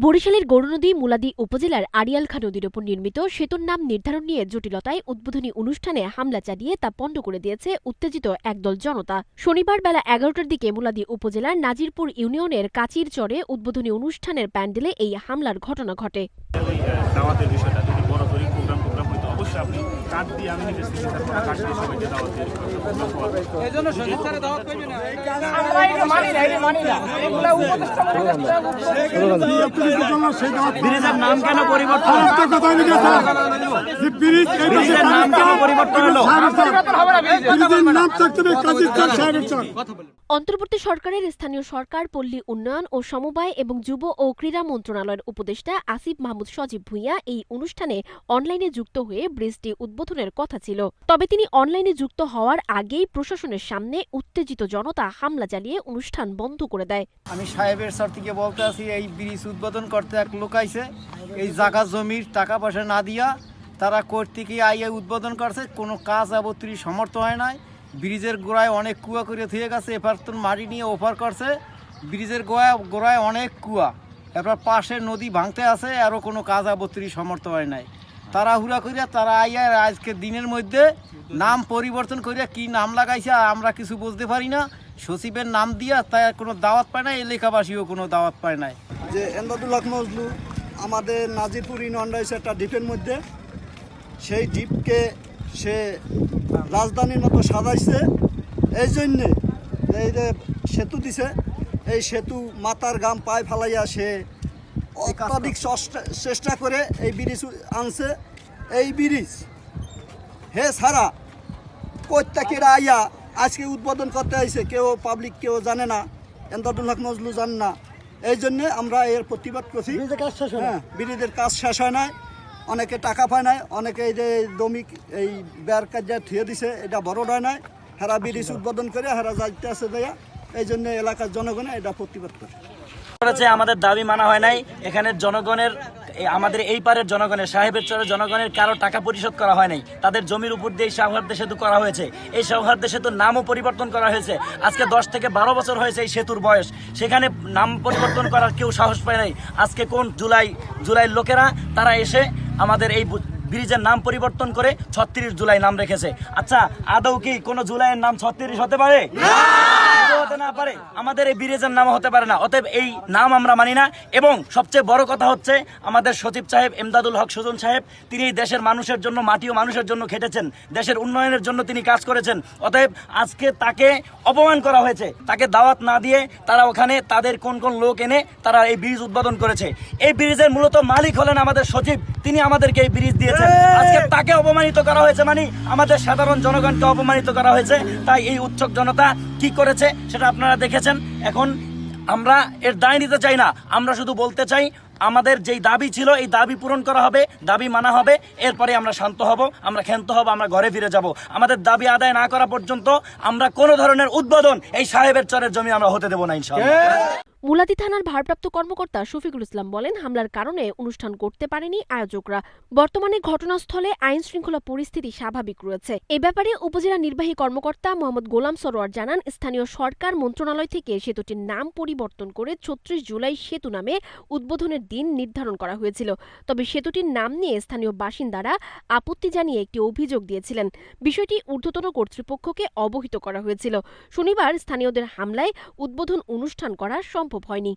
বরিশালের গৌরনদী মুলাদী উপজেলার আড়িয়ালখাঁ নদীর ওপর নির্মিত সেতুর নাম নির্ধারণ নিয়ে জটিলতায় উদ্বোধনী অনুষ্ঠানে হামলা চালিয়ে তা পণ্ড করে দিয়েছে উত্তেজিত একদল জনতা। শনিবার বেলা ১১টার দিকে মুলাদী উপজেলার নাজিরপুর ইউনিয়নের কাচির চরে উদ্বোধনী অনুষ্ঠানের প্যান্ডেলে এই হামলার ঘটনা ঘটে। ব্রিজের নাম কেন পরিবর্তন অন্তর্বর্তী সরকারের স্থানীয় সরকার, পল্লী উন্নয়ন ও সমবায় এবং যুব ও ক্রীড়া মন্ত্রণালয়ের উপদেষ্টা আসিফ মাহমুদ সজীব ভূঁইয়া এই অনুষ্ঠানে অনলাইনে যুক্ত হয়ে ব্রিজটি উদ্বোধনের কথা ছিল। তবে তিনি অনলাইনে যুক্ত হওয়ার আগেই প্রশাসনের সামনে উত্তেজিত জনতা হামলা চালিয়ে অনুষ্ঠান বন্ধ করে দেয়। আমি সাহেবের স্যার থেকে বলতে আছি, এই ব্রিজ উদ্বোধন করতে এক লোক আইছে, এই জায়গা জমির টাকা পয়সা না দিয়া তারা কর্তৃকে আইয়ে উদ্বোধন করছে, কোনো কাজ আবত্তির সমর্থ হয় নাই। ব্রিজের গোড়ায় অনেক কুয়া করে থুয়ে গেছে, এবার তো মাটি নিয়ে ওপার করছে। ব্রিজের গোড়ায় অনেক কুয়া, এবার পাশের নদী ভাঙতে আছে, আরও কোনো কাজ আবত্তির সমর্থ হয় নাই। তারা হুড়া করিয়া তারা আইয়া আজকে দিনের মধ্যে নাম পরিবর্তন করিয়া কি নাম লাগাইছে আমরা কিছু বুঝতে পারি না। সচিবের নাম দিয়া তাই কোনো দাওয়াত পায় না, এলাকাবাসীও কোনো দাওয়াত পায় নাই। যে এমদাদুল হক মজলু আমাদের নাজিরপুর ইউনিয়ন রয়েছে একটা দ্বীপের মধ্যে, সেই দ্বীপকে সে রাজধানীর মতো সাজাইছে। এই জন্যে এই যে সেতু দিছে, এই সেতু মাথার গাম পায়ে ফেলাইয়া সে অত্যাধিক চেষ্টা করে এই ব্রিজ আনছে। এই ব্রিজ হে ছাড়া প্রত্যেকের আইয়া আজকে উদ্বোধন করতে আইছে, কেউ পাবলিক কেউ জানে না, এমদাদুল হক মজলু জানে না। এই জন্যে আমরা এর প্রতিবাদ করছি। ব্রিজের কাজ শেষ হয় নাই, অনেকে টাকা পায় নাই, অনেকে এই যে দমিক এই বের কাজে থুয়ে দিছে, এটা বড় হয় নাই। হারা ব্রিজ উদ্বোধন করে হারা যাইতে আছে দেয়া, এই জন্য এলাকার জনগণে এটা প্রতিবাদ করে। আমাদের দাবি মানা হয় নাই। এখানে জনগণের, আমাদের এই পারের জনগণের, সাহেবের চরের জনগণের কারো টাকা পরিশোধ করা হয় নাই। তাদের জমির উপর দিয়ে সৌহার্দ্য সেতু করা হয়েছে। এই সৌহার্দ্য সেতুর নামও পরিবর্তন করা হয়েছে। আজকে 10 থেকে 12 বছর হয়েছে এই সেতুর বয়স, সেখানে নাম পরিবর্তন করার কেউ সাহস পায় নাই। আজকে কোন জুলাই লোকেরা তারা এসে আমাদের এই ব্রিজের নাম পরিবর্তন করে 36 জুলাই নাম রেখেছে। আচ্ছা, আদৌ কি কোনো জুলাইয়ের নাম 36 হতে পারে? হতে না পারে, আমাদের এই ব্রিজের নাম হতে পারে না। অতএব এই নাম আমরা মানি না। এবং সবচেয়ে বড় কথা হচ্ছে, আমাদের সচিব সাহেব এমদাদুল হক সুজন সাহেব, তিনি দেশের মানুষের জন্য, মাটি ও মানুষের জন্য খেটেছেন, দেশের উন্নয়নের জন্য তিনি কাজ করেছেন। অতএব আজকে তাকে অপমান করা হয়েছে, তাকে দাওয়াত না দিয়ে তারা ওখানে তাদের কোন কোন লোক এনে তারা এই ব্রিজ উদ্বোধন করেছে। এই ব্রিজের মূলত মালিক হলেন আমাদের সচিব, তিনি আমাদেরকে এই ব্রিজ দিয়েছেন। আজকে তাকে অপমানিত করা হয়েছে, মানে আমাদের সাধারণ জনগণকে অপমানিত করা হয়েছে। তাই এই উৎসুক জনতা কি করেছে সেটা আপনারা দেখেছেন। এখন আমরা এর দায় নিতে চাই না, আমরা শুধু বলতে চাই আমাদের যেই দাবি ছিল এই দাবি পূরণ করা হবে, দাবি মানা হবে। এরপরে আমরা শান্ত হব, আমরা ক্ষান্ত হব, আমরা ঘরে ফিরে যাব। আমাদের দাবি আদায় না করা পর্যন্ত আমরা কোনো ধরনের উদ্বোধন এই সাহেবের চরের জমি আমরা হতে দেব না, ইনশাআল্লাহ। মুলাদী থানার ভারপ্রাপ্ত কর্মকর্তা শফিকুল ইসলাম বলেন, হামলার কারণে অনুষ্ঠান করতে পারেনি আয়োজকরা। বর্তমানে ঘটনাস্থলে আইন শৃঙ্খলা পরিস্থিতি স্বাভাবিক রয়েছে। এ ব্যাপারে উপজেলা নির্বাহী কর্মকর্তা মোহাম্মদ গোলাম সরোয়ার জানান, স্থানীয় সরকার মন্ত্রণালয় থেকে সেতুটির নাম পরিবর্তন করে 36 জুলাই সেতু নামে উদ্বোধনের দিন নির্ধারণ করা হয়েছিল। তবে সেতুটির নাম নিয়ে স্থানীয় বাসিন্দারা আপত্তি জানিয়ে একটি অভিযোগ দিয়েছিলেন। বিষয়টি ঊর্ধ্বতন কর্তৃপক্ষকে অবহিত করা হয়েছিল। শনিবার স্থানীয়দের হামলায় উদ্বোধন অনুষ্ঠান করা সম্ভব হয়নি।